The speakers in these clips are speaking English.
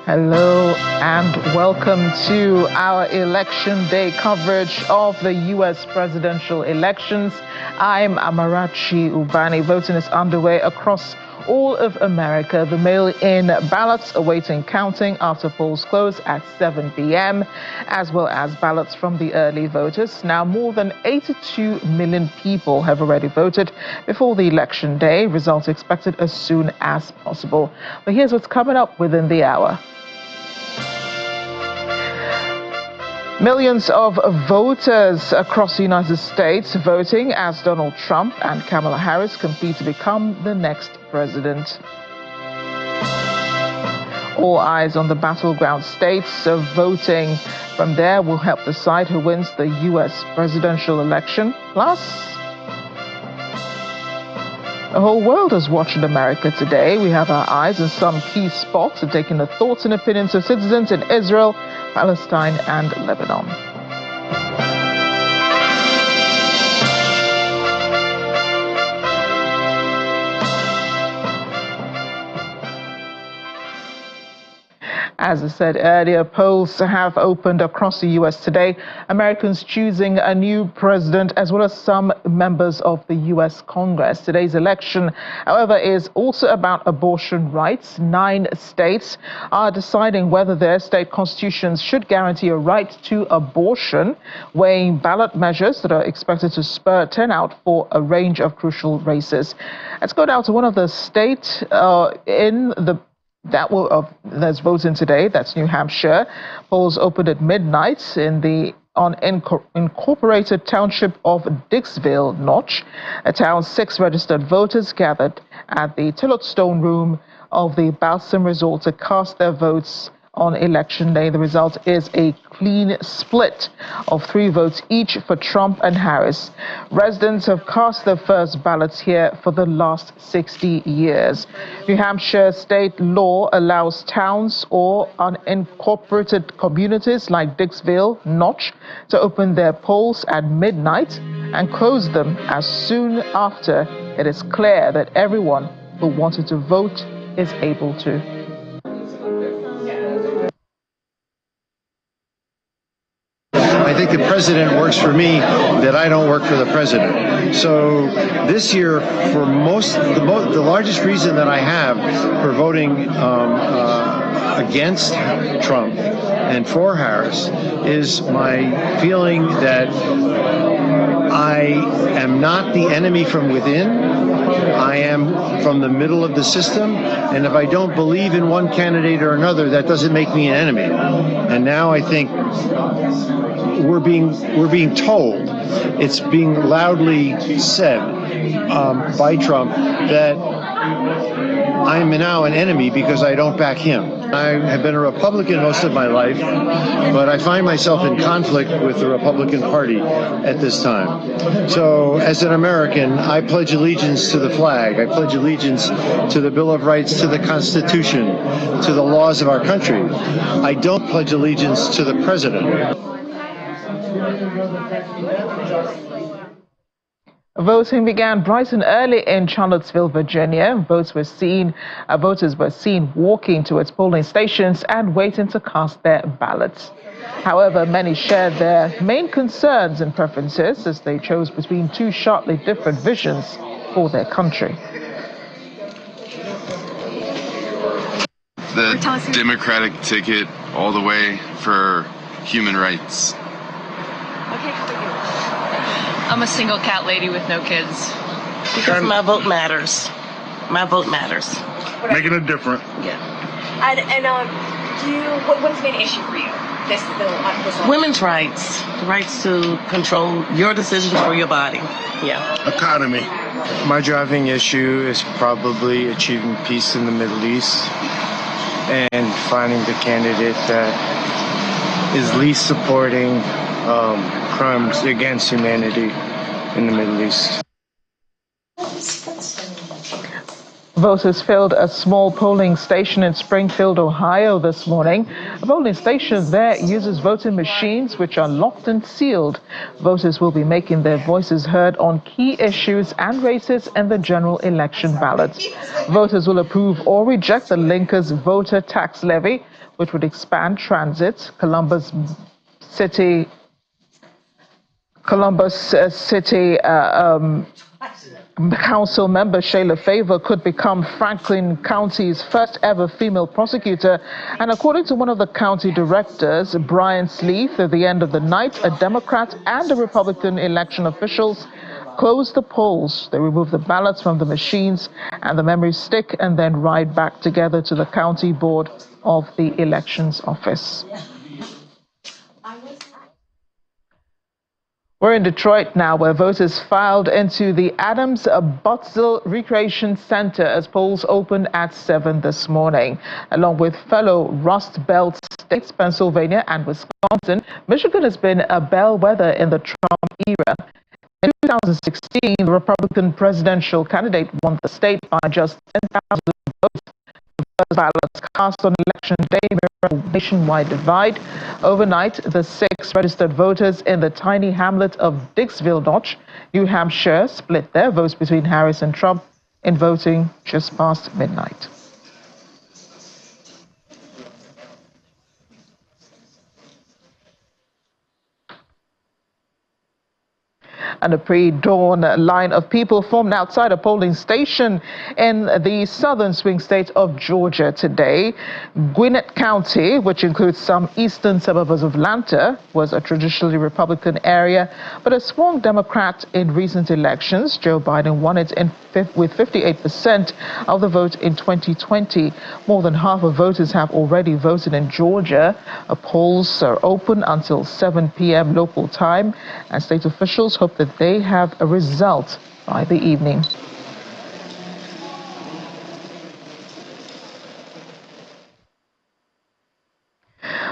Hello and welcome to our Election Day coverage of the U.S. presidential elections. I'm Amarachi Ubani. Voting is underway across all of America. The mail-in ballots awaiting counting after polls close at 7 p.m., as well as ballots from the early voters. Now, more than 82 million people have already voted before the election day. Results expected as soon as possible. But here's what's coming up within the hour. Millions of voters across the United States voting as Donald Trump and Kamala Harris compete to become the next president. All eyes on the Battleground states, so voting from there will help decide who wins the U.S. presidential election. Plus, the whole world is watching America today. We have our eyes on some key spots and taking the thoughts and opinions of citizens in Israel, Palestine, and Lebanon. As I said earlier, polls have opened across the U.S. today. Americans choosing a new president, as well as some members of the U.S. Congress. Today's election, however, is also about abortion rights. 9 states are deciding whether their state constitutions should guarantee a right to abortion, weighing ballot measures that are expected to spur turnout for a range of crucial races. Let's go down to one of the states that's voting today. That's New Hampshire. Polls opened at midnight in the unincorporated township of Dixville Notch. A town's 6 registered voters gathered at the Tillotstone Room of the Balsam Resort to cast their votes on election day. The result is a clean split of 3 votes each for Trump and Harris. Residents have cast their first ballots here for the last 60 years. New Hampshire state law allows towns or unincorporated communities like Dixville Notch to open their polls at midnight and close them as soon after it is clear that everyone who wanted to vote is able to. I think the president works for me, that I don't work for the president. So this year, for the largest reason that I have for voting against Trump and for Harris is my feeling that I am not the enemy from within. I am from the middle of the system, and if I don't believe in one candidate or another, that doesn't make me an enemy. And now I think we're being told, it's being loudly said by Trump that I'm now an enemy because I don't back him. I have been a Republican most of my life, but I find myself in conflict with the Republican Party at this time. So as an American, I pledge allegiance to the flag. I pledge allegiance to the Bill of Rights, to the Constitution, to the laws of our country. I don't pledge allegiance to the president. Voting began bright and early in Charlottesville, Virginia. Voters were seen walking towards polling stations and waiting to cast their ballots. However, many shared their main concerns and preferences as they chose between 2 sharply different visions for their country. The Democratic ticket all the way for human rights. Okay, how about you? I'm a single cat lady with no kids. Because my vote matters. My vote matters. Making a difference. Yeah. And what's been an issue for you? This Women's rights. The rights to control your decisions for your body. Yeah. Economy. My driving issue is probably achieving peace in the Middle East and finding the candidate that is least supporting crimes against humanity in the Middle East. Voters filled a small polling station in Springfield, Ohio this morning. A polling station there uses voting machines which are locked and sealed. Voters will be making their voices heard on key issues and races in the general election ballot. Voters will approve or reject the Lincoln's voter tax levy, which would expand transit. Columbus City Council member Shayla Favor could become Franklin County's first ever female prosecutor. And according to one of the county directors, Brian Sleeth, at the end of the night, a Democrat and a Republican election officials closed the polls. They removed the ballots from the machines and the memory stick and then ride back together to the county board of the elections office. We're in Detroit now, where voters filed into the Adams Butzel Recreation Center as polls opened at 7 this morning. Along with fellow Rust Belt states, Pennsylvania and Wisconsin, Michigan has been a bellwether in the Trump era. In 2016, the Republican presidential candidate won the state by just 10,000 votes. The ballots cast on election day mirror a nationwide divide. Overnight, the 6 registered voters in the tiny hamlet of Dixville Notch, New Hampshire, split their votes between Harris and Trump in voting just past midnight. And a pre-dawn line of people formed outside a polling station in the southern swing state of Georgia today. Gwinnett County, which includes some eastern suburbs of Atlanta, was a traditionally Republican area, but a swung Democrat in recent elections. Joe Biden won it with 58% of the vote in 2020. More than half of voters have already voted in Georgia. Polls are open until 7 p.m. local time, and state officials hope that they have a result by the evening.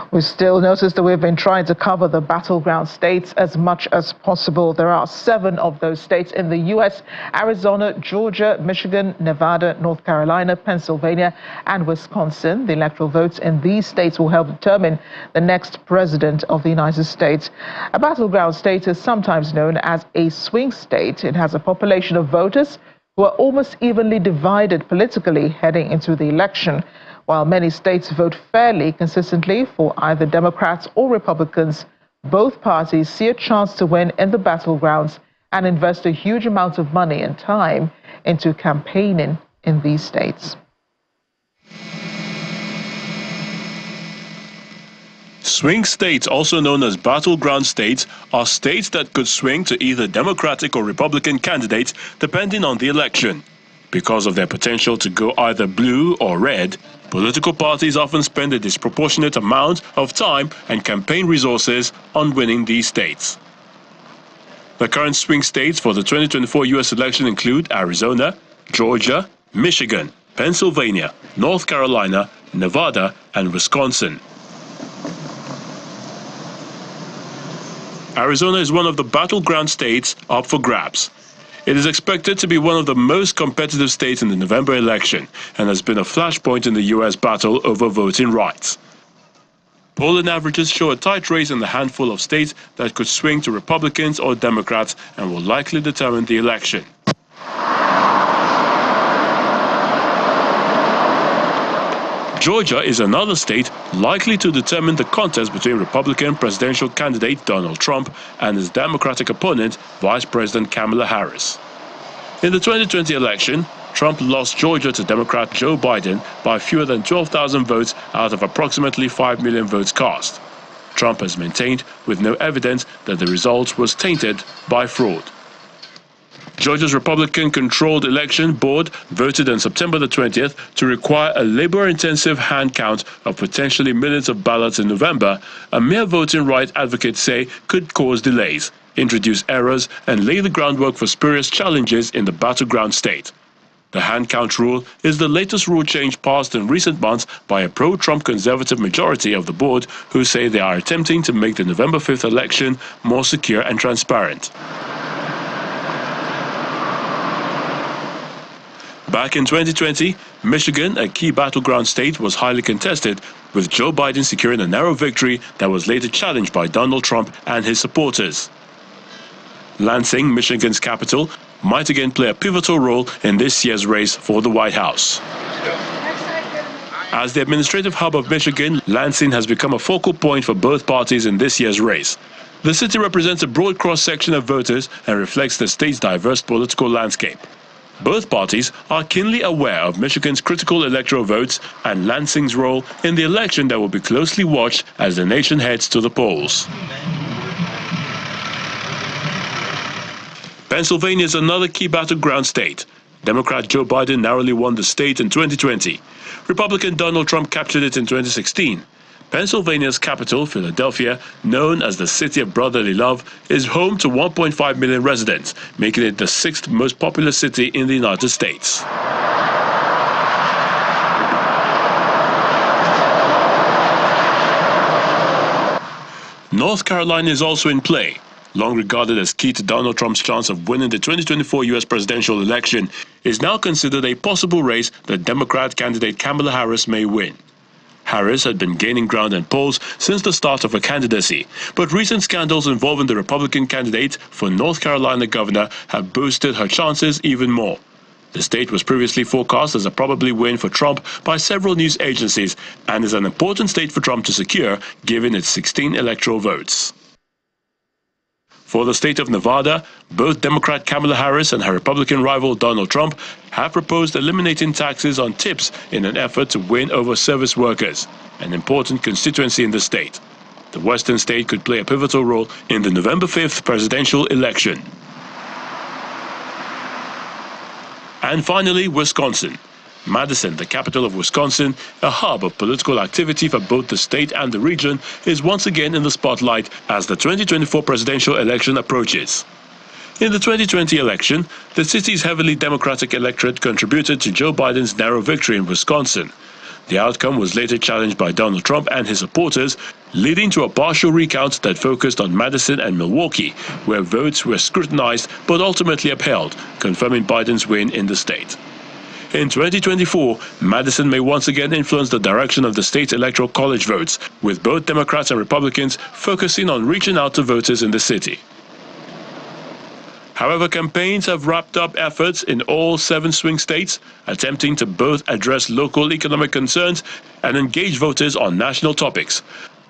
We still notice that we've been trying to cover the battleground states as much as possible. There are 7 of those states in the U.S.: Arizona, Georgia, Michigan, Nevada, North Carolina, Pennsylvania, and Wisconsin. The electoral votes in these states will help determine the next president of the United States. A battleground state is sometimes known as a swing state. It has a population of voters who are almost evenly divided politically heading into the election. While many states vote fairly consistently for either Democrats or Republicans, both parties see a chance to win in the battlegrounds and invest a huge amount of money and time into campaigning in these states. Swing states, also known as battleground states, are states that could swing to either Democratic or Republican candidates depending on the election. Because of their potential to go either blue or red, political parties often spend a disproportionate amount of time and campaign resources on winning these states. The current swing states for the 2024 U.S. election include Arizona, Georgia, Michigan, Pennsylvania, North Carolina, Nevada, and Wisconsin. Arizona is one of the battleground states up for grabs. It is expected to be one of the most competitive states in the November election and has been a flashpoint in the U.S. battle over voting rights. Polling averages show a tight race in the handful of states that could swing to Republicans or Democrats and will likely determine the election. Georgia is another state likely to determine the contest between Republican presidential candidate Donald Trump and his Democratic opponent, Vice President Kamala Harris. In the 2020 election, Trump lost Georgia to Democrat Joe Biden by fewer than 12,000 votes out of approximately 5 million votes cast. Trump has maintained, with no evidence, that the result was tainted by fraud. Georgia's Republican-controlled election board voted on September the 20th to require a labor-intensive hand count of potentially millions of ballots in November. A mere voting rights advocates say could cause delays, introduce errors, and lay the groundwork for spurious challenges in the battleground state. The hand count rule is the latest rule change passed in recent months by a pro-Trump conservative majority of the board, who say they are attempting to make the November 5th election more secure and transparent. Back in 2020, Michigan, a key battleground state, was highly contested, with Joe Biden securing a narrow victory that was later challenged by Donald Trump and his supporters. Lansing, Michigan's capital, might again play a pivotal role in this year's race for the White House. As the administrative hub of Michigan, Lansing has become a focal point for both parties in this year's race. The city represents a broad cross-section of voters and reflects the state's diverse political landscape. Both parties are keenly aware of Michigan's critical electoral votes and Lansing's role in the election that will be closely watched as the nation heads to the polls. Pennsylvania is another key battleground state. Democrat Joe Biden narrowly won the state in 2020. Republican Donald Trump captured it in 2016. Pennsylvania's capital, Philadelphia, known as the City of Brotherly Love, is home to 1.5 million residents, making it the sixth most populous city in the United States. North Carolina is also in play. Long regarded as key to Donald Trump's chance of winning the 2024 U.S. presidential election, is now considered a possible race that Democrat candidate Kamala Harris may win. Harris had been gaining ground in polls since the start of her candidacy, but recent scandals involving the Republican candidate for North Carolina governor have boosted her chances even more. The state was previously forecast as a probable win for Trump by several news agencies and is an important state for Trump to secure, given its 16 electoral votes. For the state of Nevada, both Democrat Kamala Harris and her Republican rival Donald Trump have proposed eliminating taxes on tips in an effort to win over service workers, an important constituency in the state. The western state could play a pivotal role in the November 5th presidential election. And finally, Wisconsin. Madison, the capital of Wisconsin, a hub of political activity for both the state and the region, is once again in the spotlight as the 2024 presidential election approaches. In the 2020 election, the city's heavily Democratic electorate contributed to Joe Biden's narrow victory in Wisconsin. The outcome was later challenged by Donald Trump and his supporters, leading to a partial recount that focused on Madison and Milwaukee, where votes were scrutinized but ultimately upheld, confirming Biden's win in the state. In 2024, Madison may once again influence the direction of the state's Electoral College votes, with both Democrats and Republicans focusing on reaching out to voters in the city. However, campaigns have wrapped up efforts in all 7 swing states, attempting to both address local economic concerns and engage voters on national topics.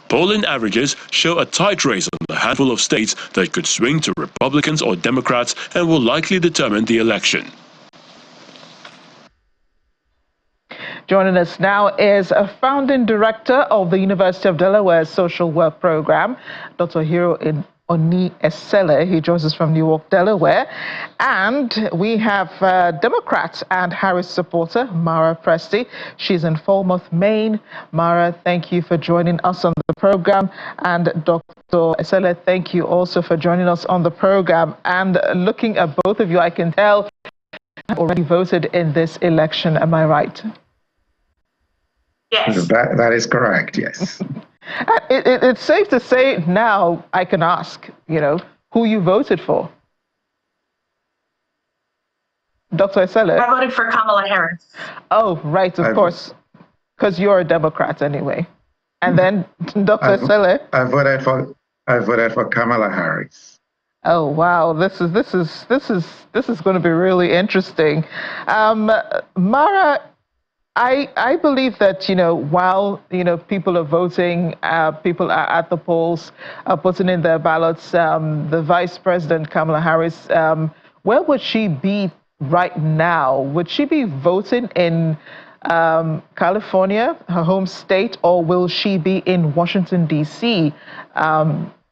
Polling averages show a tight race on a handful of states that could swing to Republicans or Democrats and will likely determine the election. Joining us now is a founding director of the University of Delaware Social Work Program, Dr. Hero Oni Esele. He joins us from Newark, Delaware. And we have Democrat and Harris supporter, Mara Presti. She's in Falmouth, Maine. Mara, thank you for joining us on the program. And Dr. Esele, thank you also for joining us on the program. And looking at both of you, I can tell you have already voted in this election. Am I right? Yes. That is correct, yes. It's safe to say now I can ask, who you voted for. Dr. Esele? I voted for Kamala Harris. Oh, right, of course, because you're a Democrat anyway. And then Dr. Esele? I voted for Kamala Harris. Oh, wow, this is going to be really interesting. Mara, I believe that, while, people are voting, people are at the polls, putting in their ballots, the Vice President, Kamala Harris, where would she be right now? Would she be voting in California, her home state, or will she be in Washington, D.C.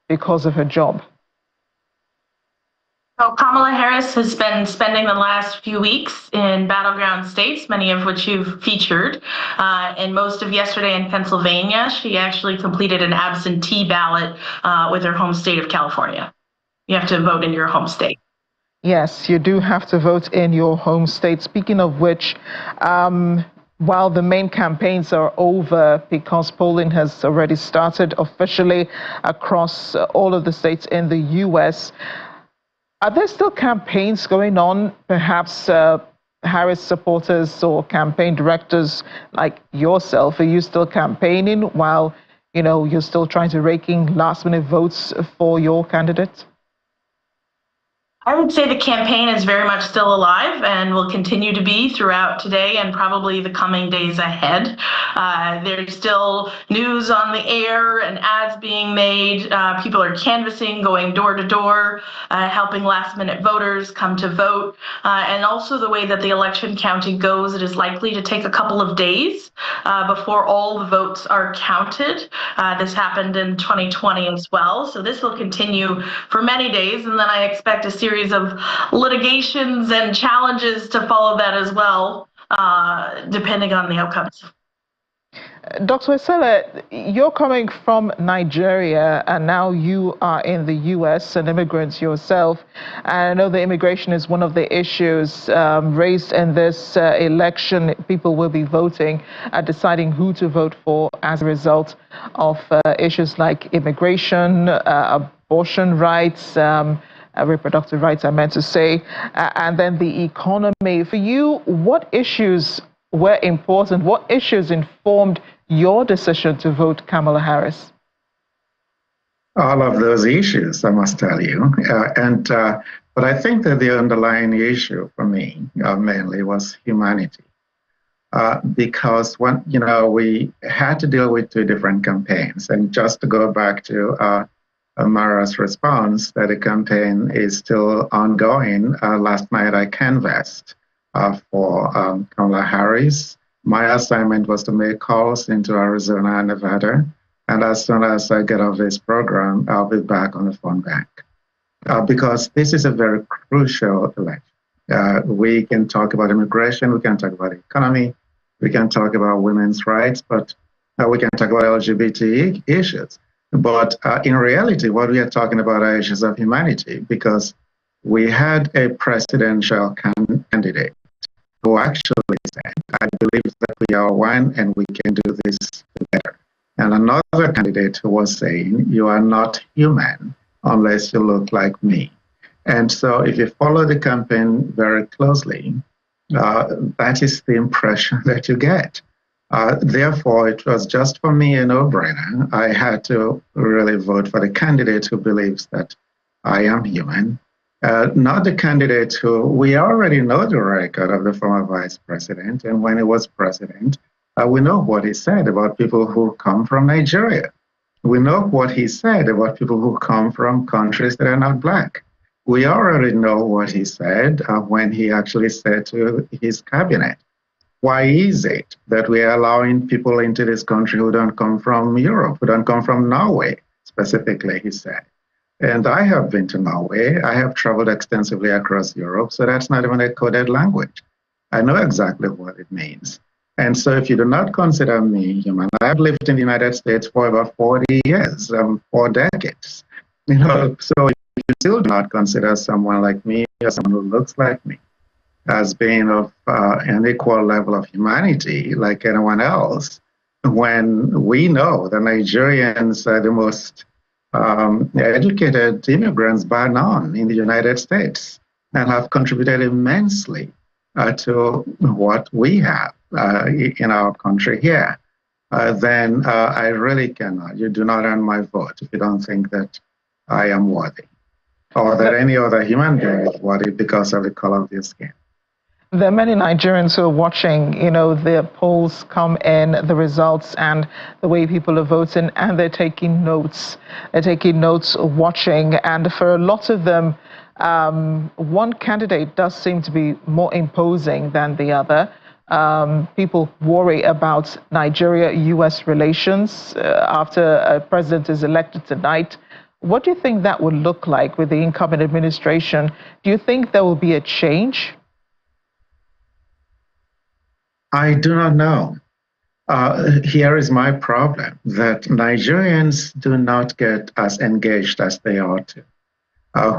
Because of her job? So Kamala Harris has been spending the last few weeks in battleground states, many of which you've featured. And most of yesterday in Pennsylvania, she actually completed an absentee ballot with her home state of California. You have to vote in your home state. Yes, you do have to vote in your home state. Speaking of which, while the main campaigns are over, because polling has already started officially across all of the states in the U.S., are there still campaigns going on, perhaps Harris supporters or campaign directors like yourself, are you still campaigning while, you're still trying to rake in last-minute votes for your candidate? I would say the campaign is very much still alive and will continue to be throughout today and probably the coming days ahead. There's still news on the air and ads being made. People are canvassing, going door to door, helping last-minute voters come to vote. And also the way that the election counting goes, it is likely to take a couple of days before all the votes are counted. This happened in 2020 as well. So this will continue for many days. And then I expect a series of litigations and challenges to follow that as well, depending on the outcomes. Dr. Esele, you're coming from Nigeria and now you are in the U.S., an immigrant yourself. And I know the immigration is one of the issues raised in this election. People will be voting, deciding who to vote for as a result of issues like immigration, abortion rights, reproductive rights, I meant to say, and then the economy. For you, what issues were important? What issues informed your decision to vote Kamala Harris? All of those issues, I must tell you. But I think that the underlying issue for me mainly was humanity. Because when, we had to deal with two different campaigns. And just to go back to Mara's response that the campaign is still ongoing. Last night I canvassed for Kamala Harris. My assignment was to make calls into Arizona and Nevada. And as soon as I get off this program, I'll be back on the phone back. Because this is a very crucial election. We can talk about immigration, we can talk about the economy, we can talk about women's rights, but we can talk about LGBT issues. But in reality, what we are talking about are issues of humanity, because we had a presidential candidate who actually said, I believe that we are one and we can do this together. And another candidate who was saying, you are not human unless you look like me. And so if you follow the campaign very closely, that is the impression that you get. Therefore, it was just for me a no-brainer. I had to really vote for the candidate who believes that I am human, not the candidate who we already know the record of the former vice president. And when he was president, we know what he said about people who come from Nigeria. We know what he said about people who come from countries that are not black. We already know what he said when he actually said to his cabinet, why is it that we are allowing people into this country who don't come from Europe, who don't come from Norway, specifically, he said. And I have been to Norway. I have traveled extensively across Europe, so that's not even a coded language. I know exactly what it means. And so if you do not consider me human, I've lived in the United States for about 40 years, 4 decades. So if you still do not consider someone like me or someone who looks like me as being of an equal level of humanity like anyone else, when we know the Nigerians are the most educated immigrants by none in the United States and have contributed immensely to what we have in our country here, then I really cannot. You do not earn my vote if you don't think that I am worthy or that any other human being is worthy because of the color of their skin. There are many Nigerians who are watching, the polls come in, the results and the way people are voting, and they're taking notes. They're taking notes, watching, and for a lot of them, one candidate does seem to be more imposing than the other. People worry about Nigeria-US relations after a president is elected tonight. What do you think that would look like with the incoming administration? Do you think there will be a change? I do not know. Here is my problem, that Nigerians do not get as engaged as they ought to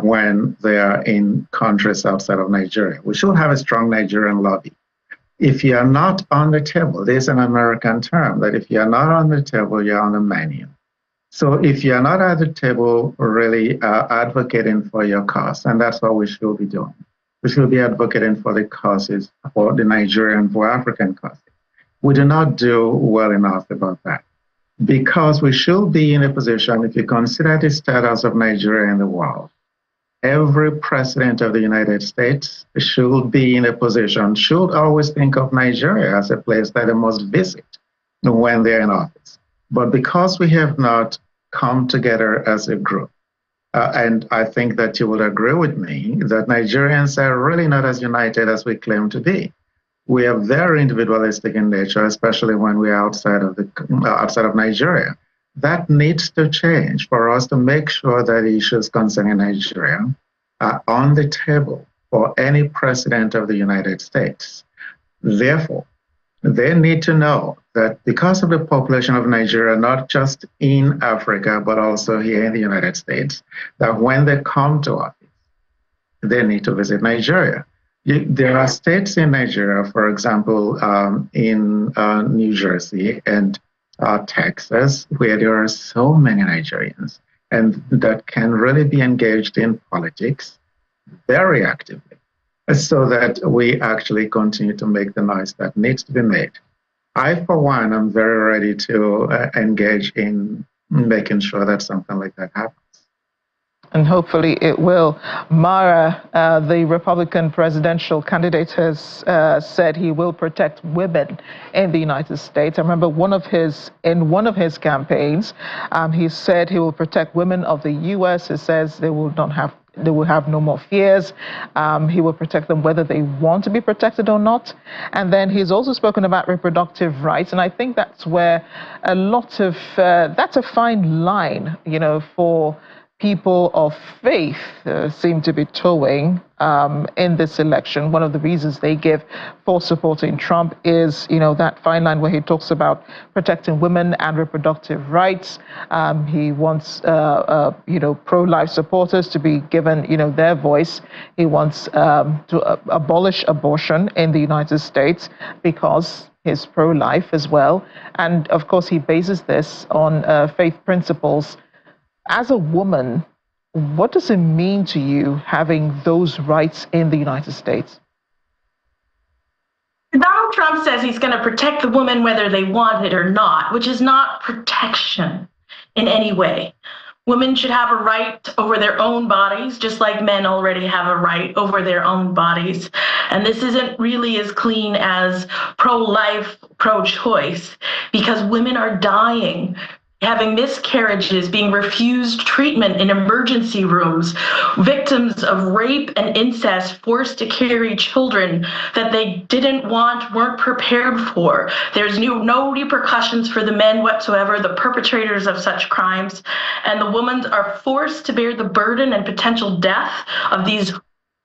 when they are in countries outside of Nigeria. We should have a strong Nigerian lobby. If you are not on the table, there's an American term that if you are not on the table, you're on the menu. So if you're not at the table really advocating for your cause, and that's what we should be doing, We should be advocating for the causes, for the Nigerian, for African causes. We do not do well enough about that because we should be in a position, if you consider the status of Nigeria in the world, every president of the United States should be in a position, should always think of Nigeria as a place that they must visit when they're in office. But because we have not come together as a group, and I think that you will agree with me that Nigerians are really not as united as we claim to be. We are very individualistic in nature, especially when we are outside of Nigeria. That needs to change for us to make sure that issues concerning Nigeria are on the table for any president of the United States. Therefore, they need to know that because of the population of Nigeria, not just in Africa, but also here in the United States, that when they come to office, they need to visit Nigeria. There are states in Nigeria, for example, in New Jersey and Texas, where there are so many Nigerians and that can really be engaged in politics very actively, so that we actually continue to make the noise that needs to be made. I, for one, am very ready to engage in making sure that something like that happens. And hopefully it will. Mara, the Republican presidential candidate, has said he will protect women in the United States. I remember in one of his campaigns, he said he will protect women of the U.S. He says they will have no more fears. He will protect them whether they want to be protected or not. And then he's also spoken about reproductive rights. And I think that's where a lot of, that's a fine line, for people of faith seem to be towing in this election. One of the reasons they give for supporting Trump is, that fine line where he talks about protecting women and reproductive rights. He wants, pro-life supporters to be given, their voice. He wants to abolish abortion in the United States because he's pro-life as well. And of course, he bases this on faith principles. As a woman, what does it mean to you having those rights in the United States? Donald Trump says he's going to protect the women whether they want it or not, which is not protection in any way. Women should have a right over their own bodies, just like men already have a right over their own bodies. And this isn't really as clean as pro-life, pro-choice, because women are dying, having miscarriages, being refused treatment in emergency rooms, victims of rape and incest, forced to carry children that they didn't want, weren't prepared for. There's no repercussions for the men whatsoever, the perpetrators of such crimes, and the women are forced to bear the burden and potential death of these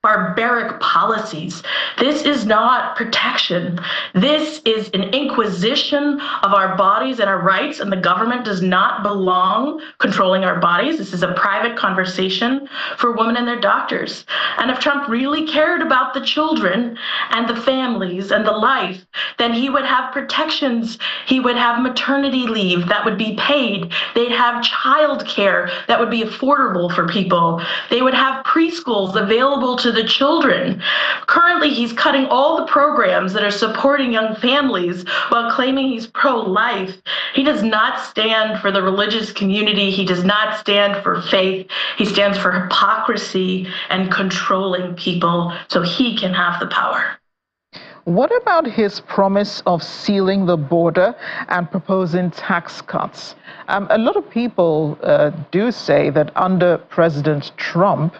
barbaric policies. This is not protection. This is an inquisition of our bodies and our rights, and the government does not belong controlling our bodies. This is a private conversation for women and their doctors. And if Trump really cared about the children and the families and the life, then he would have protections. He would have maternity leave that would be paid. They'd have child care that would be affordable for people. They would have preschools available to the children. Currently, he's cutting all the programs that are supporting young families while claiming he's pro-life. He does not stand for the religious community. He does not stand for faith. He stands for hypocrisy and controlling people so he can have the power. What about his promise of sealing the border and proposing tax cuts? A lot of people do say that under President Trump,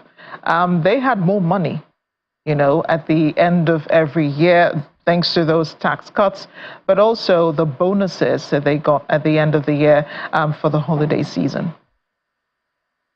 they had more money, at the end of every year, thanks to those tax cuts, but also the bonuses that they got at the end of the year for the holiday season.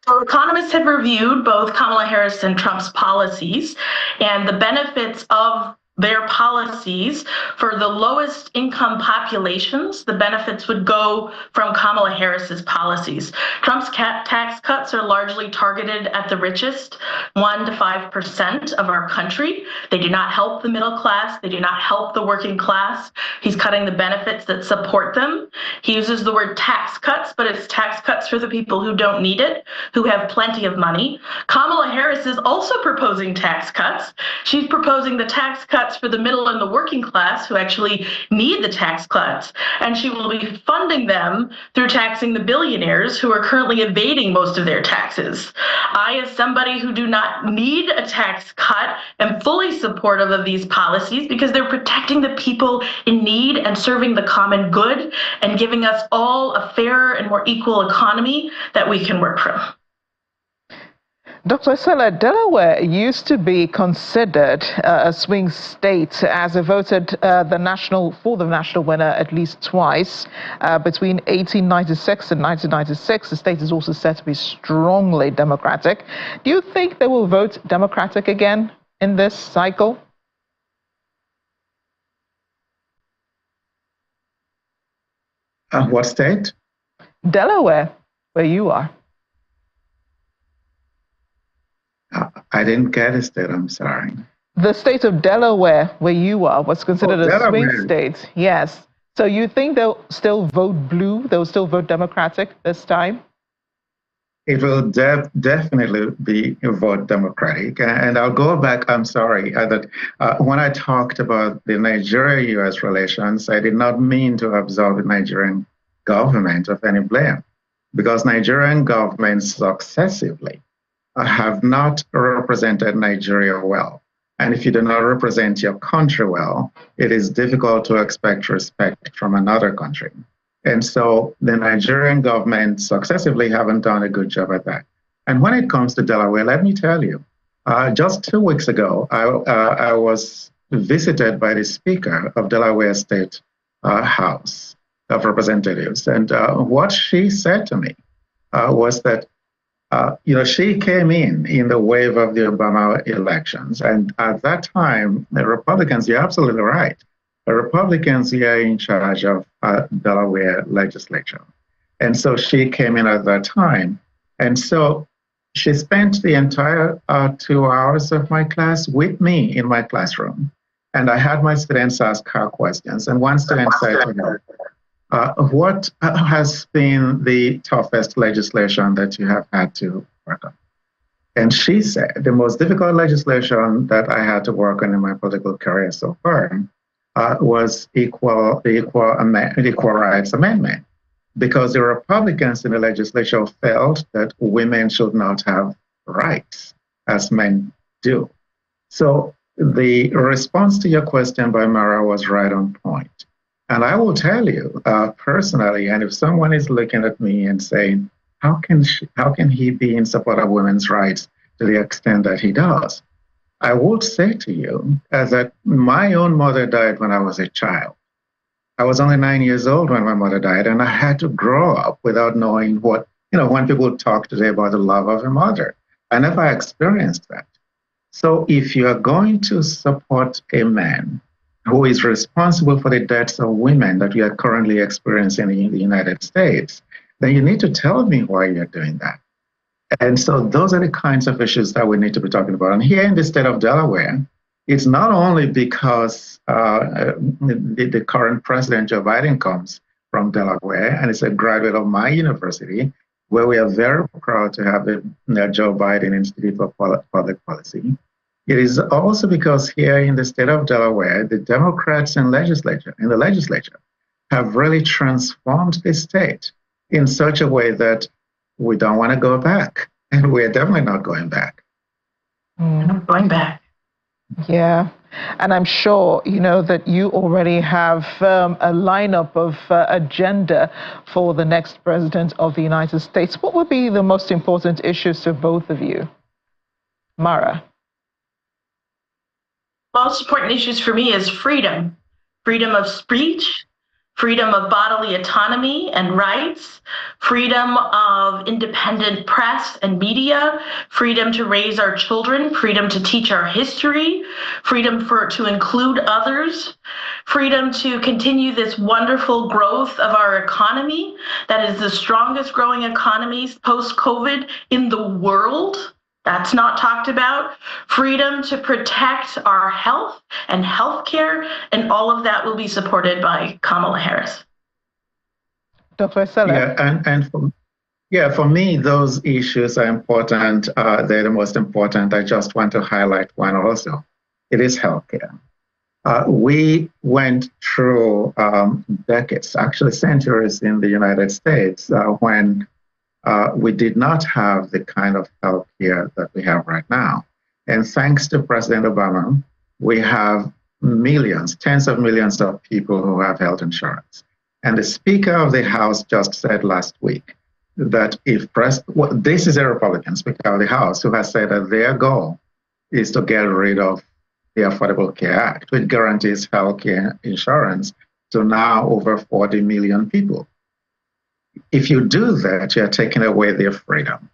So economists have reviewed both Kamala Harris and Trump's policies, and the benefits of their policies for the lowest income populations, the benefits would go from Kamala Harris's policies. Trump's tax cuts are largely targeted at the richest, 1% to 5% of our country. They do not help the middle class. They do not help the working class. He's cutting the benefits that support them. He uses the word tax cuts, but it's tax cuts for the people who don't need it, who have plenty of money. Kamala Harris is also proposing tax cuts. She's proposing the tax cuts for the middle and the working class who actually need the tax cuts, and she will be funding them through taxing the billionaires who are currently evading most of their taxes. I, as somebody who do not need a tax cut, am fully supportive of these policies because they're protecting the people in need and serving the common good and giving us all a fairer and more equal economy that we can work from. Dr. Estella, Delaware used to be considered a swing state as it voted for the national winner at least twice between 1896 and 1996. The state is also said to be strongly Democratic. Do you think they will vote Democratic again in this cycle? What state? Delaware, where you are. I didn't get a state, I'm sorry. The state of Delaware, where you are, was considered a swing state. Yes. So you think they'll still vote blue? They'll still vote Democratic this time? It will definitely be a vote Democratic. And I'll go back, I'm sorry, that when I talked about the Nigeria-U.S. relations, I did not mean to absolve the Nigerian government of any blame, because Nigerian governments successively have not represented Nigeria well. And if you do not represent your country well, it is difficult to expect respect from another country. And so the Nigerian government successively haven't done a good job at that. And when it comes to Delaware, let me tell you, just 2 weeks ago, I was visited by the Speaker of Delaware State House of Representatives. And what she said to me was that she came in the wave of the Obama elections. And at that time, the Republicans, you're absolutely right. The Republicans are in charge of Delaware legislature. And so she came in at that time. And so she spent the entire 2 hours of my class with me in my classroom. And I had my students ask her questions. And one student said to her, what has been the toughest legislation that you have had to work on? And she said, the most difficult legislation that I had to work on in my political career so far was the Equal Rights Amendment, because the Republicans in the legislature felt that women should not have rights as men do. So the response to your question by Mara was right on point. And I will tell you personally, and if someone is looking at me and saying, how can he be in support of women's rights to the extent that he does? I would say to you that my own mother died when I was a child. I was only 9 years old when my mother died, and I had to grow up without knowing what, when people talk today about the love of a mother. I never experienced that. So if you are going to support a man who is responsible for the deaths of women that we are currently experiencing in the United States, then you need to tell me why you're doing that. And so those are the kinds of issues that we need to be talking about. And here in the state of Delaware, it's not only because the current president, Joe Biden, comes from Delaware, and is a graduate of my university, where we are very proud to have the Joe Biden Institute for Public Policy. It is also because here in the state of Delaware, the Democrats in the legislature have really transformed the state in such a way that we don't want to go back. And we're definitely not going back. Not going back. Yeah. And I'm sure, that you already have a lineup of agenda for the next president of the United States. What would be the most important issues to both of you? Mara. Most important issues for me is freedom of speech, freedom of bodily autonomy and rights, freedom of independent press and media, freedom to raise our children, freedom to teach our history, freedom to include others, freedom to continue this wonderful growth of our economy that is the strongest growing economy post-COVID in the world. That's not talked about. Freedom to protect our health and healthcare, and all of that will be supported by Kamala Harris. Dr. Esele. Yeah, for me, those issues are important. They're the most important. I just want to highlight one also. It is healthcare. We went through decades, actually centuries in the United States when we did not have the kind of health care that we have right now. And thanks to President Obama, we have millions, tens of millions of people who have health insurance. And the Speaker of the House just said last week that this is a Republican Speaker of the House who has said that their goal is to get rid of the Affordable Care Act, which guarantees health care insurance to now over 40 million people. If you do that, you're taking away their freedom.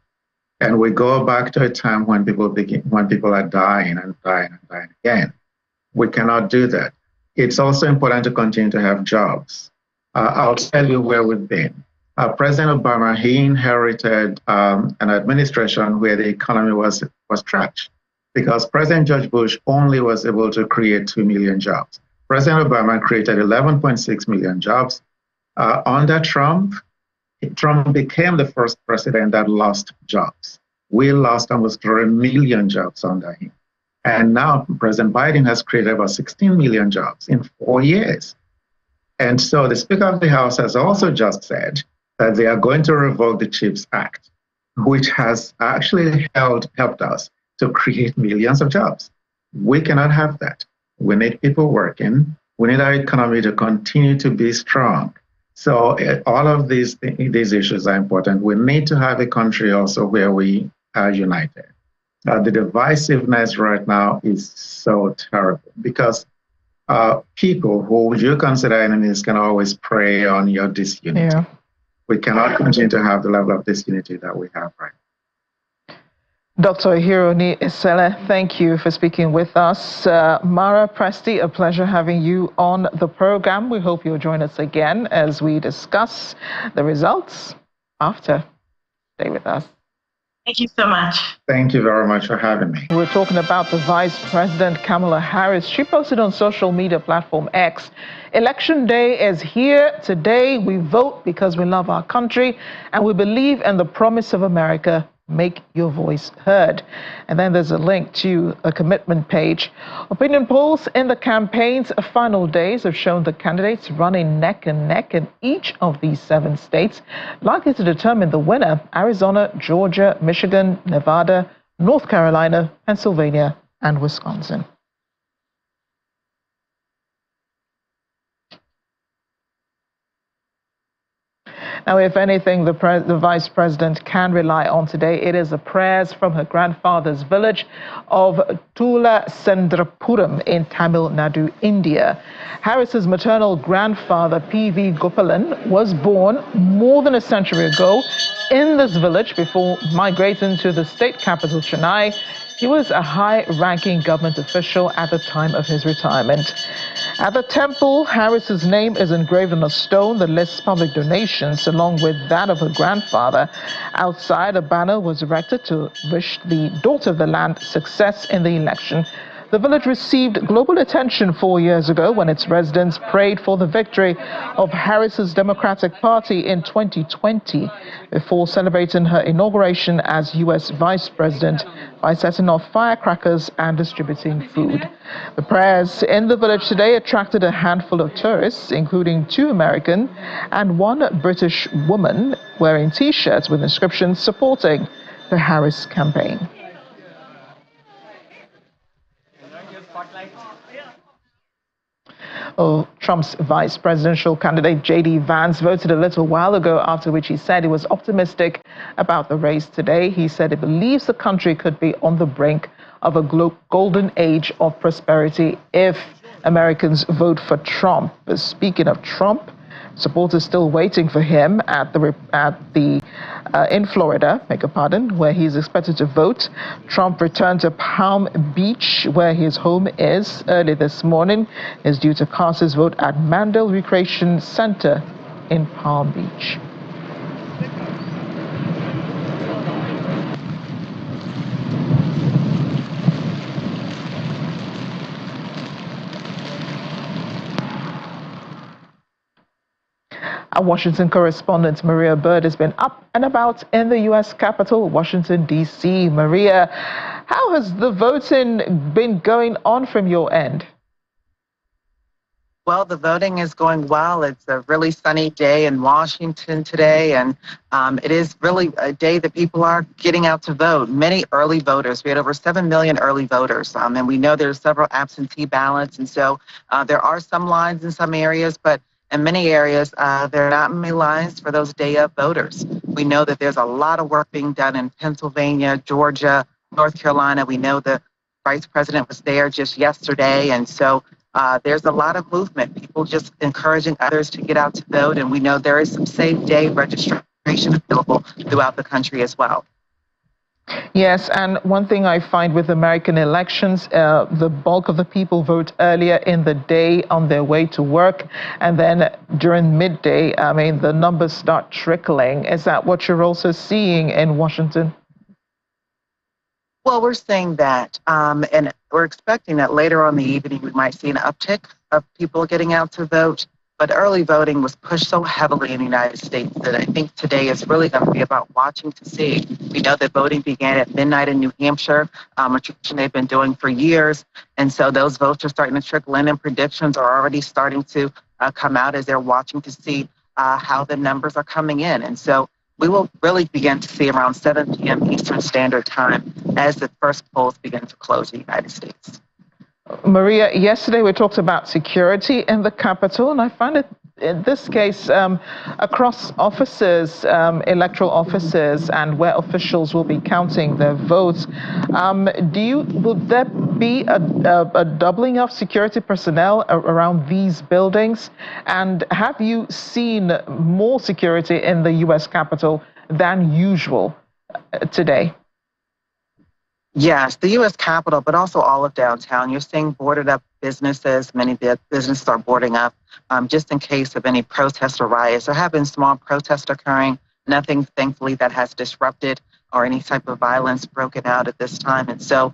And we go back to a time when people are dying and dying and dying again. We cannot do that. It's also important to continue to have jobs. I'll tell you where we've been. President Obama, he inherited an administration where the economy was trashed because President George Bush only was able to create 2 million jobs. President Obama created 11.6 million jobs. Under Trump became the first president that lost jobs. We lost almost 3 million jobs under him. And now President Biden has created about 16 million jobs in 4 years. And so the Speaker of the House has also just said that they are going to revoke the CHIPS Act, which has actually helped us to create millions of jobs. We cannot have that. We need people working. We need our economy to continue to be strong. So all of these issues are important. We need to have a country also where we are united. The divisiveness right now is so terrible because people who you consider enemies can always prey on your disunity. Yeah. We cannot continue to have the level of disunity that we have right now. Dr. Hironi Esele, thank you for speaking with us. Mara Presti, a pleasure having you on the program. We hope you'll join us again as we discuss the results after. Stay with us. Thank you so much. Thank you very much for having me. We're talking about the Vice President, Kamala Harris. She posted on social media platform X, "Election day is here. Today we vote because we love our country and we believe in the promise of America. Make your voice heard." And then there's a link to a commitment page. Opinion polls in the campaign's final days have shown the candidates running neck and neck in each of these 7 states, likely to determine the winner: Arizona, Georgia, Michigan, Nevada, North Carolina, Pennsylvania, and Wisconsin. Now, if anything, the Vice President can rely on today, it is the prayers from her grandfather's village of Tula Sendrapuram in Tamil Nadu, India. Harris's maternal grandfather, P.V. Gopalan, was born more than a century ago in this village before migrating to the state capital, Chennai. He was a high-ranking government official at the time of his retirement. At the temple, Harris's name is engraved on a stone that lists public donations along with that of her grandfather. Outside, a banner was erected to wish the daughter of the land success in the election. The village received global attention 4 years ago when its residents prayed for the victory of Harris's Democratic Party in 2020 before celebrating her inauguration as U.S. Vice President by setting off firecrackers and distributing food. The prayers in the village today attracted a handful of tourists, including 2 American and 1 British woman wearing T-shirts with inscriptions supporting the Harris campaign. Trump's vice presidential candidate J.D. Vance voted a little while ago, after which he said he was optimistic about the race today. He said he believes the country could be on the brink of a golden age of prosperity if Americans vote for Trump. But speaking of Trump, Supporters still waiting for him in Florida, where he's expected to vote. Trump returned to Palm Beach, where his home is, early this morning. Is due to cast his vote at Mandel Recreation Center in Palm Beach. Our Washington correspondent Maria Bird has been up and about in the U.S. Capitol, Washington, D.C. Maria, how has the voting been going on from your end? Well, the voting is going well. It's a really sunny day in Washington today, and it is really a day that people are getting out to vote. Many early voters. We had over 7 million early voters, and we know there's several absentee ballots, and so there are some lines in some areas, but in many areas, there are not many lines for those day-of voters. We know that there's a lot of work being done in Pennsylvania, Georgia, North Carolina. We know the Vice President was there just yesterday, and so there's a lot of movement, people just encouraging others to get out to vote, and we know there is some same-day registration available throughout the country as well. Yes, and one thing I find with American elections, the bulk of the people vote earlier in the day on their way to work, and then during midday, the numbers start trickling. Is that what you're also seeing in Washington? Well, we're seeing that, and we're expecting that later on in the evening we might see an uptick of people getting out to vote. But early voting was pushed so heavily in the United States that I think today is really going to be about watching to see. We know that voting began at midnight in New Hampshire, a tradition they've been doing for years. And so those votes are starting to trickle in, and predictions are already starting to come out as they're watching to see how the numbers are coming in. And so we will really begin to see around 7 p.m. Eastern Standard Time as the first polls begin to close in the United States. Maria, yesterday we talked about security in the Capitol, and I find it in this case across offices, electoral offices, and where officials will be counting their votes. Will there be a doubling of security personnel around these buildings? And have you seen more security in the U.S. Capitol than usual today? Yes, the U.S. Capitol, but also all of downtown. You're seeing boarded up businesses. Many businesses are boarding up just in case of any protests or riots. There have been small protests occurring, nothing, thankfully, that has disrupted or any type of violence broken out at this time. And so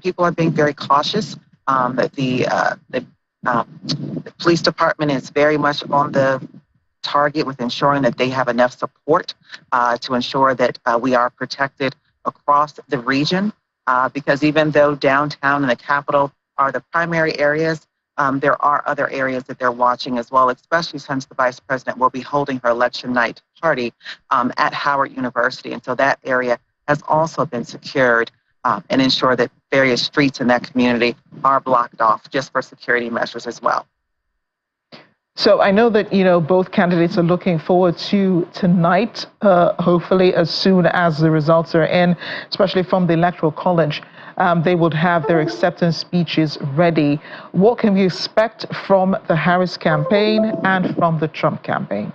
people are being very cautious. The police department is very much on the target with ensuring that they have enough support to ensure that we are protected across the region. Because even though downtown and the Capitol are the primary areas, there are other areas that they're watching as well, especially since the Vice President will be holding her election night party at Howard University. And so that area has also been secured and ensure that various streets in that community are blocked off just for security measures as well. So I know that, both candidates are looking forward to tonight, hopefully as soon as the results are in, especially from the Electoral College. They would have their acceptance speeches ready. What can we expect from the Harris campaign and from the Trump campaign?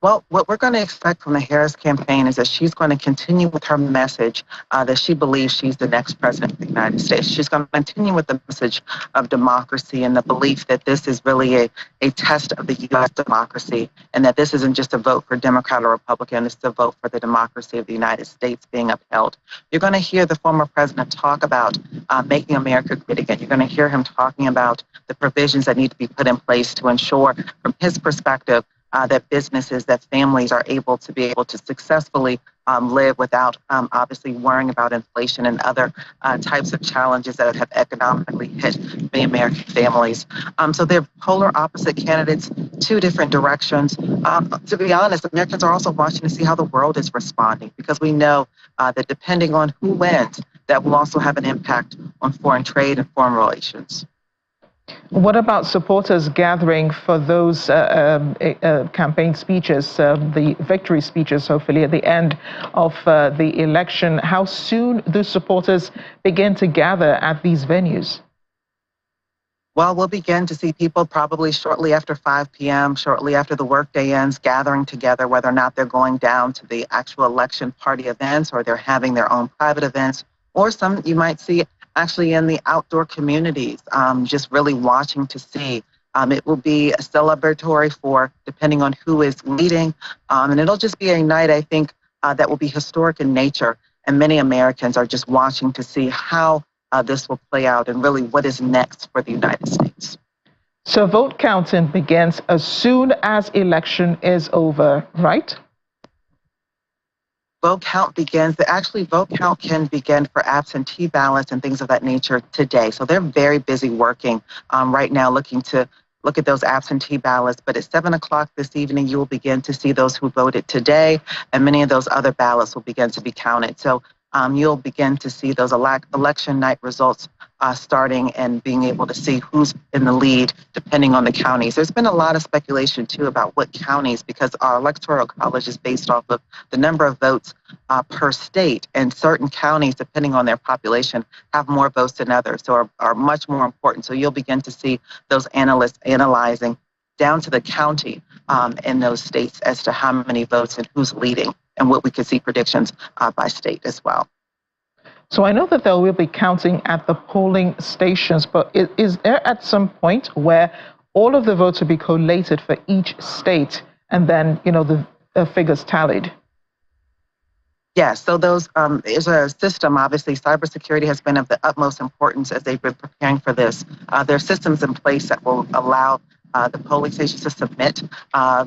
Well, what we're going to expect from the Harris campaign is that she's going to continue with her message that she believes she's the next president of the United States. She's going to continue with the message of democracy and the belief that this is really a test of the U.S. democracy, and that this isn't just a vote for Democrat or Republican, it's a vote for the democracy of the United States being upheld. You're going to hear the former president talk about making America great again. You're going to hear him talking about the provisions that need to be put in place to ensure, from his perspective, that businesses, that families are able to successfully live without obviously worrying about inflation and other types of challenges that have economically hit many American families. So they're polar opposite candidates, two different directions. To be honest, Americans are also watching to see how the world is responding, because we know that depending on who wins, that will also have an impact on foreign trade and foreign relations. What about supporters gathering for those campaign speeches, the victory speeches, hopefully at the end of the election? How soon do supporters begin to gather at these venues? Well, we'll begin to see people probably shortly after 5 p.m., shortly after the workday ends, gathering together, whether or not they're going down to the actual election party events or they're having their own private events, or some you might see actually in the outdoor communities, just really watching to see. It will be a celebratory for, depending on who is leading, and it'll just be a night, I think, that will be historic in nature, and many Americans are just watching to see how this will play out and really what is next for the United States. So vote counting begins as soon as election is over, right? Vote count begins. Actually, vote count can begin for absentee ballots and things of that nature today. So they're very busy working right now, looking to look at those absentee ballots. But at 7 o'clock this evening, you will begin to see those who voted today, and many of those other ballots will begin to be counted. So you'll begin to see those election night results starting and being able to see who's in the lead depending on the counties. There's been a lot of speculation, too, about what counties, because our Electoral College is based off of the number of votes per state, and certain counties, depending on their population, have more votes than others, so are much more important. So you'll begin to see those analysts analyzing down to the county in those states as to how many votes and who's leading, and what we could see predictions by state as well. So I know that they will be counting at the polling stations, but is there at some point where all of the votes will be collated for each state and then, the figures tallied? Yes, so those is a system. Obviously, cybersecurity has been of the utmost importance as they've been preparing for this. There are systems in place that will allow the polling stations to submit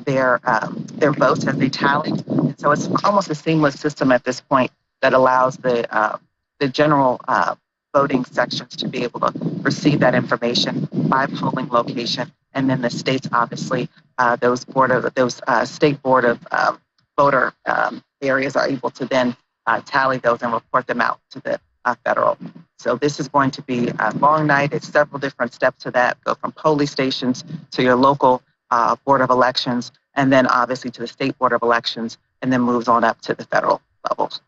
their votes as they tally. And so it's almost a seamless system at this point that allows the general voting sections to be able to receive that information by polling location, and then the states, obviously, those state board of voter areas are able to then tally those and report them out to the federal. So this is going to be a long night. It's several different steps to that. Go from polling stations to your local board of elections, and then obviously to the state board of elections, and then moves on up to the federal levels.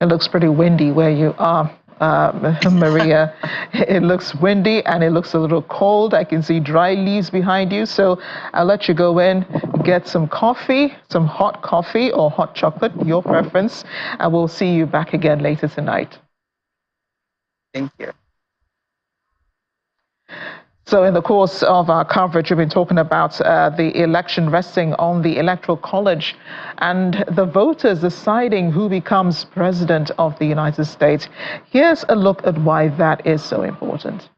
It looks pretty windy where you are, Maria. It looks windy and it looks a little cold. I can see dry leaves behind you. So I'll let you go in, get some coffee, some hot coffee or hot chocolate, your preference. And we'll see you back again later tonight. Thank you. So in the course of our coverage, we've been talking about the election resting on the Electoral College and the voters deciding who becomes president of the United States. Here's a look at why that is so important.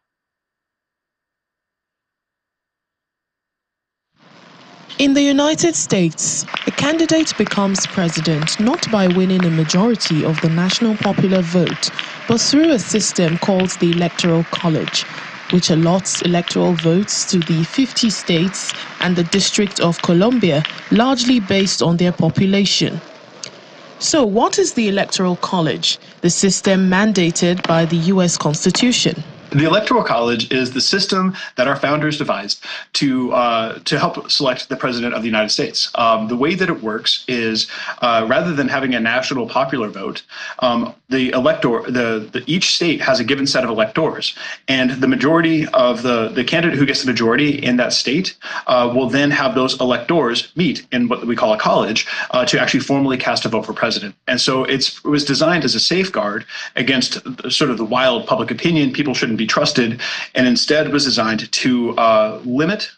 In the United States, a candidate becomes president not by winning a majority of the national popular vote, but through a system called the Electoral College, which allots electoral votes to the 50 states and the District of Columbia, largely based on their population. So what is the Electoral College, the system mandated by the U.S. Constitution? The Electoral College is the system that our founders devised to help select the President of the United States. The way that it works is rather than having a national popular vote, each state has a given set of electors, and the majority of the candidate who gets the majority in that state will then have those electors meet in what we call a college to actually formally cast a vote for president. And so it was designed as a safeguard against sort of the wild public opinion. People shouldn't be trusted, and instead was designed to limit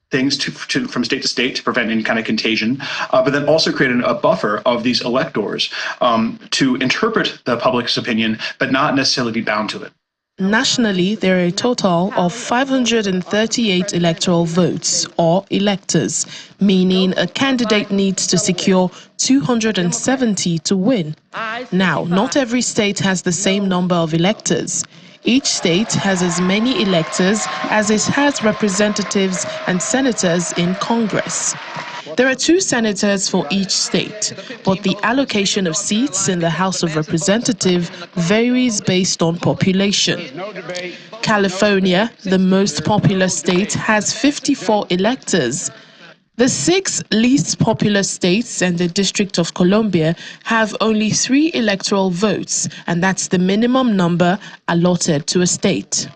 things from state to state to prevent any kind of contagion, but then also create a buffer of these electors to interpret the public's opinion, but not necessarily be bound to it. Nationally, there are a total of 538 electoral votes, or electors, meaning a candidate needs to secure 270 to win. Now, not every state has the same number of electors. Each state has as many electors as it has representatives and senators in Congress. There are 2 senators for each state, but the allocation of seats in the House of Representatives varies based on population. California, the most populous state, has 54 electors. The 6 least populous states and the District of Columbia have only 3 electoral votes, and that's the minimum number allotted to a state.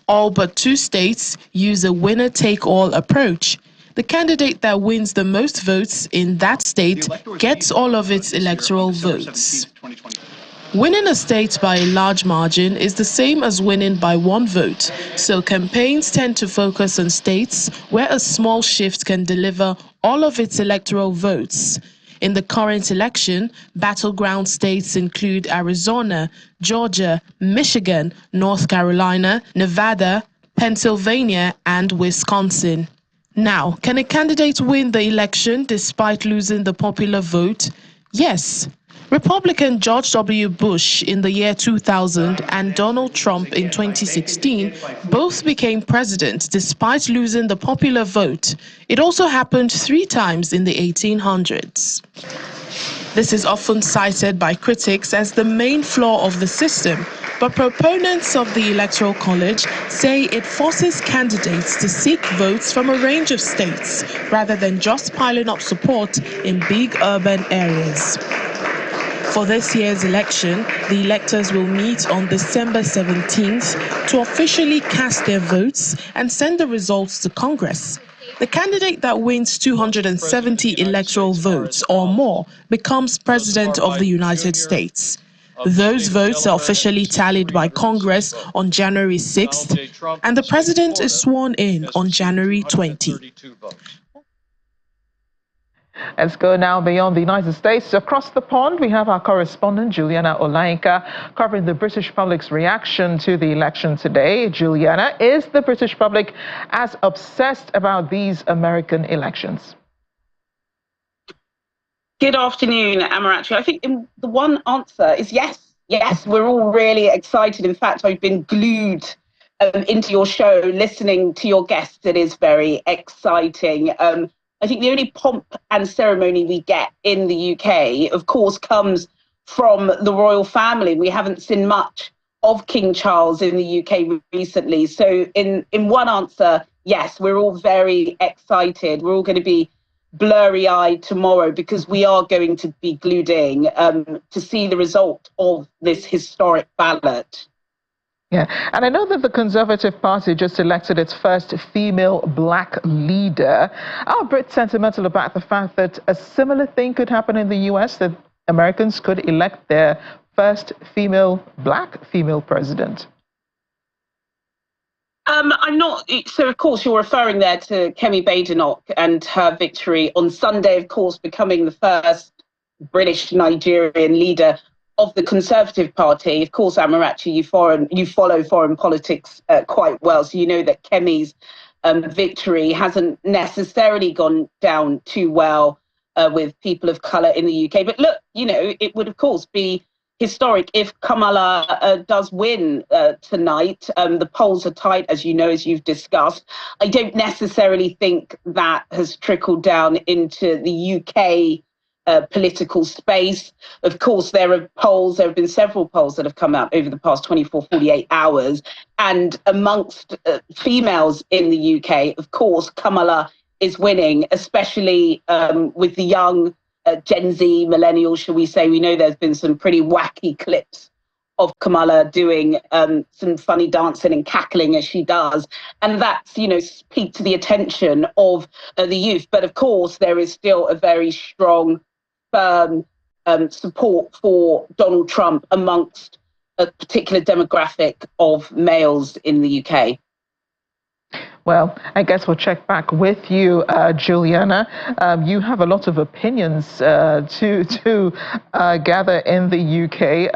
All but 2 states use a winner-take-all approach. The candidate that wins the most votes in that state gets all of its electoral votes. Winning a state by a large margin is the same as winning by 1 vote, so campaigns tend to focus on states where a small shift can deliver all of its electoral votes. In the current election, battleground states include Arizona, Georgia, Michigan, North Carolina, Nevada, Pennsylvania, and Wisconsin. Now, can a candidate win the election despite losing the popular vote? Yes. Republican George W. Bush in the year 2000 and Donald Trump in 2016 both became president despite losing the popular vote. It also happened 3 times in the 1800s. This is often cited by critics as the main flaw of the system, but proponents of the Electoral College say it forces candidates to seek votes from a range of states rather than just piling up support in big urban areas. For this year's election, the electors will meet on December 17th to officially cast their votes and send the results to Congress. The candidate that wins 270 electoral votes or more becomes President of the United States. Those votes are officially tallied by Congress on January 6th, and the President is sworn in on January 20. Let's go now beyond the United States. Across the pond, we have our correspondent, Juliana Olainka, covering the British public's reaction to the election today. Juliana, is the British public as obsessed about these American elections? Good afternoon, Amarachi. I think the one answer is yes. Yes, we're all really excited. In fact, I've been glued into your show, listening to your guests. It is very exciting. I think the only pomp and ceremony we get in the UK, of course, comes from the royal family. We haven't seen much of King Charles in the UK recently. So in one answer, yes, we're all very excited. We're all going to be blurry-eyed tomorrow because we are going to be glued in to see the result of this historic ballot. Yeah, and I know that the Conservative Party just elected its first female black leader. Are Brits sentimental about the fact that a similar thing could happen in the US, that Americans could elect their first black female president? I'm not. So, of course, you're referring there to Kemi Badenoch and her victory on Sunday, of course, becoming the first British Nigerian leader of the Conservative Party. Of course, Amarachi, you follow foreign politics quite well, so you know that Kemi's victory hasn't necessarily gone down too well with people of colour in the UK. But look, it would, of course, be historic if Kamala does win tonight. The polls are tight, as you know, as you've discussed. I don't necessarily think that has trickled down into the UK political space. Of course, there have been several polls that have come out over the past 24-48 hours. And amongst females in the UK, of course, Kamala is winning, especially with the young Gen Z, millennials, shall we say. We know there's been some pretty wacky clips of Kamala doing some funny dancing and cackling as she does. And that's, piqued to the attention of the youth. But of course, there is still a very strong, firm support for Donald Trump amongst a particular demographic of males in the UK. Well, I guess we'll check back with you, Juliana. You have a lot of opinions to gather in the UK,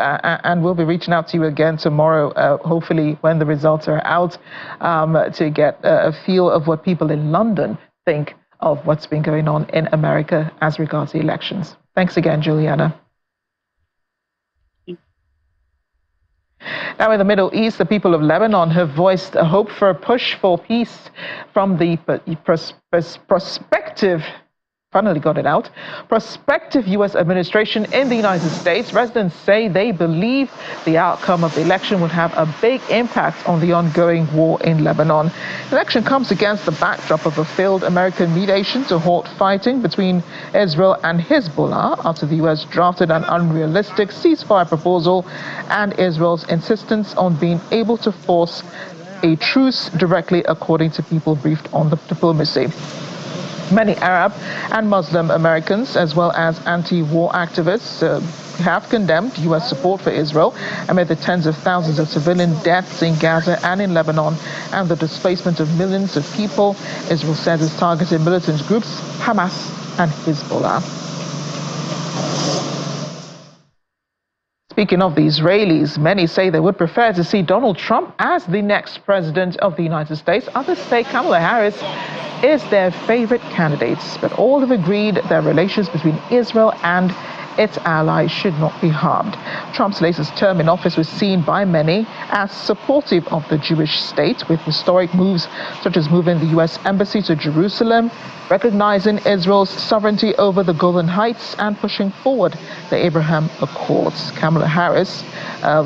and we'll be reaching out to you again tomorrow, hopefully when the results are out, to get a feel of what people in London think of what's been going on in America as regards the elections. Thanks again, Juliana. Now, in the Middle East, the people of Lebanon have voiced a hope for a push for peace from the prospective U.S. administration in the United States. Residents say they believe the outcome of the election would have a big impact on the ongoing war in Lebanon. The election comes against the backdrop of a failed American mediation to halt fighting between Israel and Hezbollah after the U.S. drafted an unrealistic ceasefire proposal and Israel's insistence on being able to force a truce directly, according to people briefed on the diplomacy. Many Arab and Muslim Americans, as well as anti-war activists, have condemned U.S. support for Israel amid the tens of thousands of civilian deaths in Gaza and in Lebanon and the displacement of millions of people. Israel says it's targeted militant groups Hamas and Hezbollah. Speaking of the Israelis, many say they would prefer to see Donald Trump as the next president of the United States. Others say Kamala Harris is their favorite candidate, but all have agreed that relations between Israel and its allies should not be harmed. Trump's latest term in office was seen by many as supportive of the Jewish state, with historic moves such as moving the U.S. Embassy to Jerusalem, recognizing Israel's sovereignty over the Golan Heights, and pushing forward the Abraham Accords. Kamala Harris,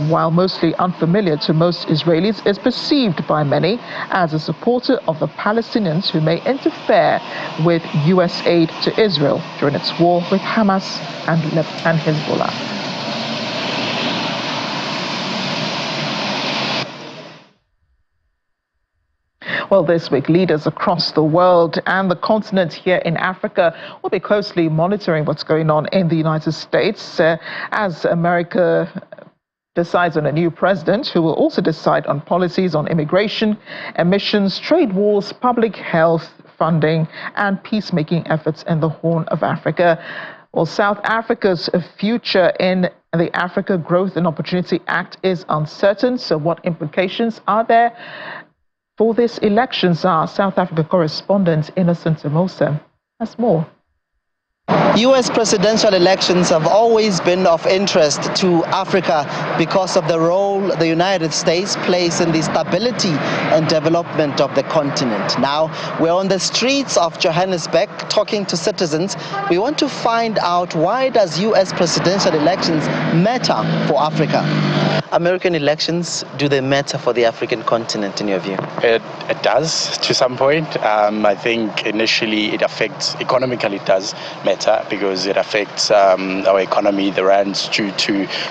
while mostly unfamiliar to most Israelis, is perceived by many as a supporter of the Palestinians who may interfere with U.S. aid to Israel during its war with Hamas and Hezbollah. Well, this week, leaders across the world and the continent here in Africa will be closely monitoring what's going on in the United States as America decides on a new president who will also decide on policies on immigration, emissions, trade wars, public health, funding, and peacemaking efforts in the Horn of Africa. Well, South Africa's future in the Africa Growth and Opportunity Act is uncertain. So what implications are there for this elections? Our South Africa correspondent Innocent Amosa has more. U.S. presidential elections have always been of interest to Africa because of the role the United States plays in the stability and development of the continent. Now, we're on the streets of Johannesburg talking to citizens. We want to find out, why does U.S. presidential elections matter for Africa? American elections, do they matter for the African continent in your view? It does to some point. I think initially it affects, economically it does matter because it affects our economy, the rands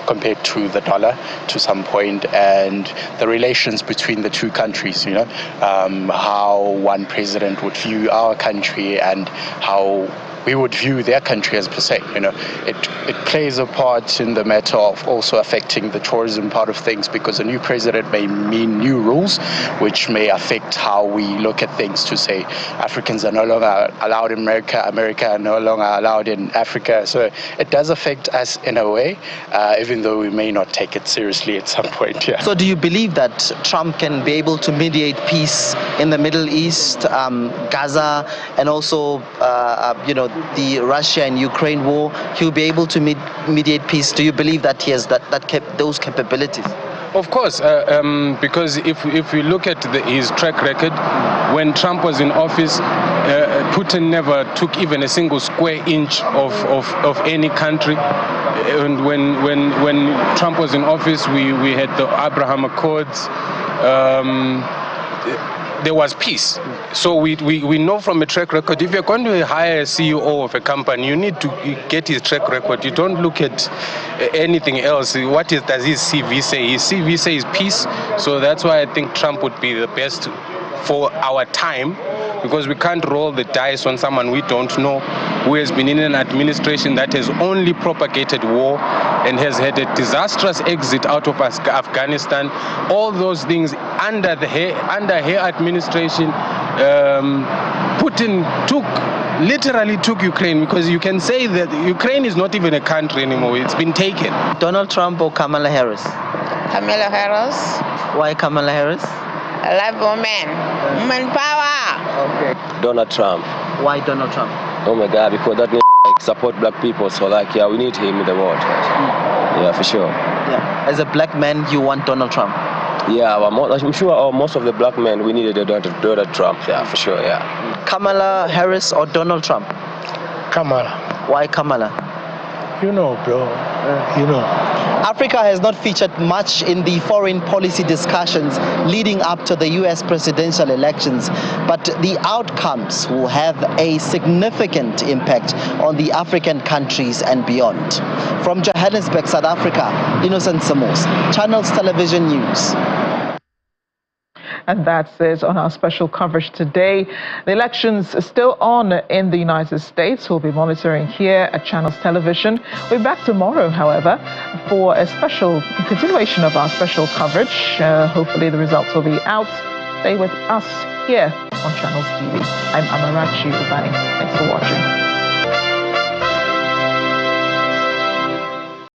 compared to the dollar to some point, and the relations between the two countries, how one president would view our country and how we would view their country as per se. It plays a part in the matter of also affecting the tourism part of things, because a new president may mean new rules, which may affect how we look at things, to say Africans are no longer allowed in America, America are no longer allowed in Africa. So it does affect us in a way, even though we may not take it seriously at some point. Yeah. So do you believe that Trump can be able to mediate peace in the Middle East, Gaza, and also, the Russia and Ukraine war? He'll be able to mediate peace. Do you believe that he has those capabilities? Of course, because if we look at his track record, when Trump was in office, Putin never took even a single square inch of any country. And when Trump was in office, we had the Abraham Accords. There was peace. So we know from a track record, if you're going to hire a CEO of a company, you need to get his track record. You don't look at anything else. What does his CV say? His CV says peace. So that's why I think Trump would be the best for our time, because we can't roll the dice on someone we don't know, who has been in an administration that has only propagated war and has had a disastrous exit out of Afghanistan. All those things under her administration. Putin literally took Ukraine, because you can say that Ukraine is not even a country anymore. It's been taken. Donald Trump or Kamala Harris? Kamala Harris. Why Kamala Harris? I love women power. Okay. Donald Trump. Why Donald Trump? Oh my God, because that support black people. So we need him in the world. Yeah, for sure. Yeah. As a black man, you want Donald Trump? Yeah, I'm sure most of the black men, we needed Donald Trump. Yeah, for sure, yeah. Kamala Harris or Donald Trump? Kamala. Why Kamala? You know, bro. You know. Africa has not featured much in the foreign policy discussions leading up to the U.S. presidential elections, but the outcomes will have a significant impact on the African countries and beyond. From Johannesburg, South Africa, Innocent Samos, Channels Television News. And that's it on our special coverage today. The elections are still on in the United States. We'll be monitoring here at Channels Television. We'll be back tomorrow, however, for a special continuation of our special coverage. Hopefully the results will be out. Stay with us here on Channels TV. I'm Amarachi Ubani. Thanks for watching.